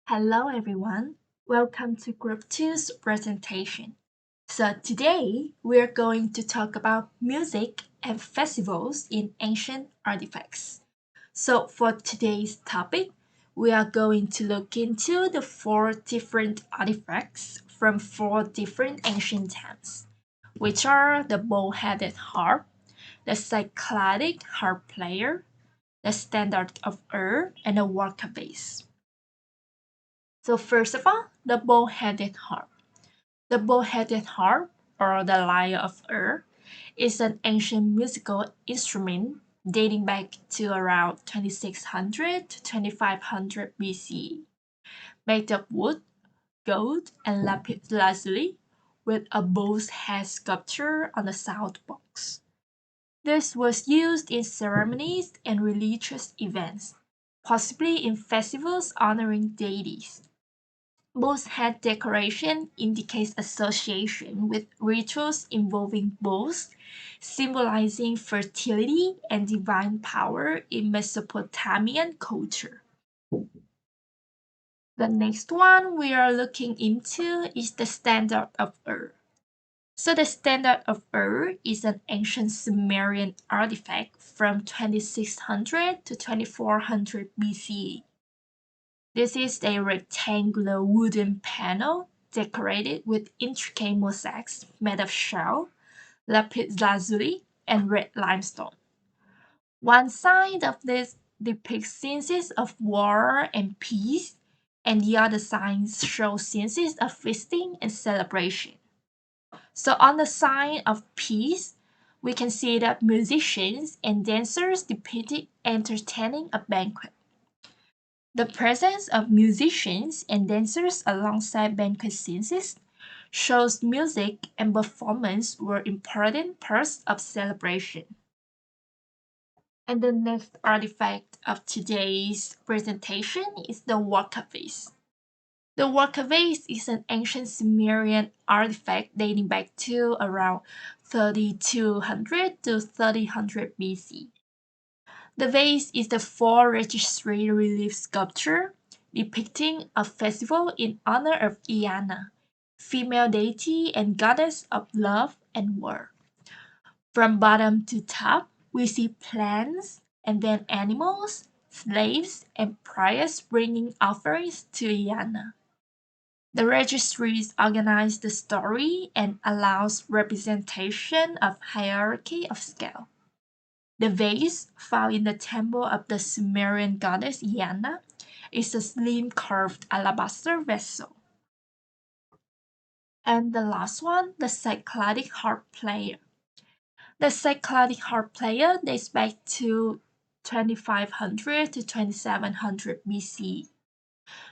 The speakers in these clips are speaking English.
Hello everyone, welcome to Group Two's presentation. So today we're going to talk about music and festivals in ancient artifacts. So for today's topic, we are going to look into the four different artifacts from four different ancient times, which are the bow-headed harp, the cycladic harp player, the standard of Ur, and the worker bass. So first of all, the bow-headed harp. The bow-headed harp, or the lyre of Ur, is an ancient musical instrument dating back to around 2600 to 2500 BCE, made of wood, gold, and lapis lazuli, with a bow's head sculpture on the south box. This was used in ceremonies and religious events, possibly in festivals honoring deities. Bow's head decoration indicates association with rituals involving bows, symbolizing fertility and divine power in Mesopotamian culture. The next one we are looking into is the Standard of Ur. So the Standard of Ur is an ancient Sumerian artifact from 2600 to 2400 BCE. This is a rectangular wooden panel decorated with intricate mosaics made of shell, lapis lazuli, and red limestone. One side of this depicts scenes of war and peace, and the other side shows scenes of feasting and celebration. So on the side of peace, we can see that musicians and dancers depicted entertaining a banquet. The presence of musicians and dancers alongside banquet scenes shows music and performance were important parts of celebration. And the next artifact of today's presentation is the Waka vase. The Waka vase is an ancient Sumerian artifact dating back to around 3200 to 3000 BC. The vase is the four registry relief sculpture depicting a festival in honor of Iana, female deity and goddess of love and war. From bottom to top, we see plants and then animals, slaves, and priors bringing offerings to Iana. The registries organize the story and allows representation of hierarchy of scale. The vase, found in the temple of the Sumerian goddess Iana, is a slim curved alabaster vessel. And the last one, the Cycladic harp player. The Cycladic harp player dates back to 2500 to 2700 BC.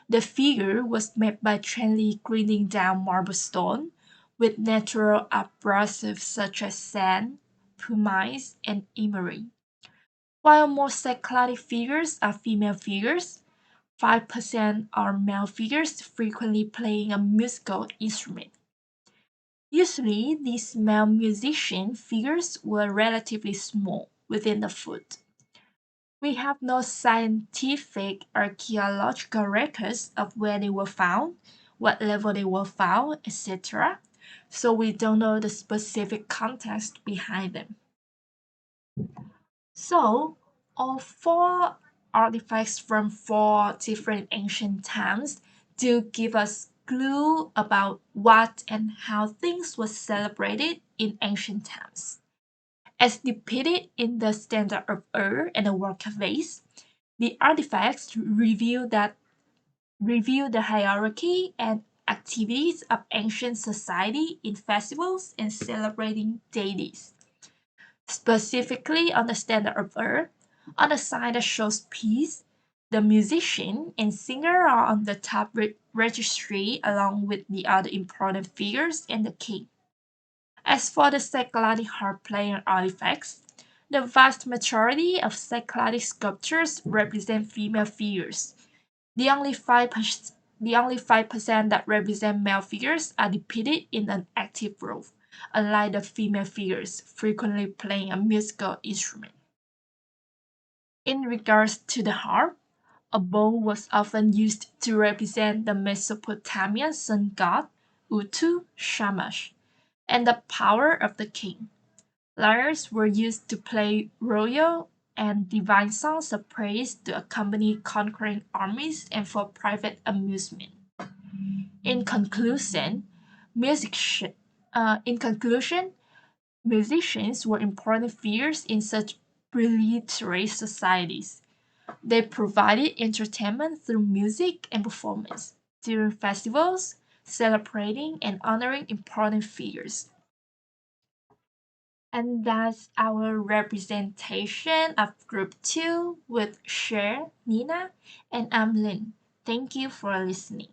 The figure was made by gently grinding down marble stone with natural abrasives such as sand, pumice, and emery. While most cycladic figures are female figures, 5% are male figures frequently playing a musical instrument. Usually, these male musician figures were relatively small within the foot. We have no scientific archaeological records of where they were found, what level they were found, etc., so we don't know the specific context behind them. So, all four artifacts from four different ancient times do give us clue about what and how things were celebrated in ancient times. As depicted in the Standard of Ur and the Work of Vase, the artifacts reveal the hierarchy and activities of ancient society in festivals and celebrating deities. Specifically on the Standard of Ur, on the side that shows peace, the musician and singer are on the top registry along with the other important figures and the king. As for the Cycladic harp playing artifacts, the vast majority of Cycladic sculptures represent female figures. The only 5% that represent male figures are depicted in an active role, unlike the female figures frequently playing a musical instrument. In regards to the harp, A bow was often used to represent the Mesopotamian sun god, Utu Shamash, and the power of the king. Lyres were used to play royal and divine songs of praise to accompany conquering armies and for private amusement. In conclusion, music in conclusion, musicians were important figures in such preliterate societies. They provided entertainment through music and performance during festivals, celebrating and honoring important figures. And that's our representation of Group 2 with Cher, Nina, and I'm Lynn. Thank you for listening.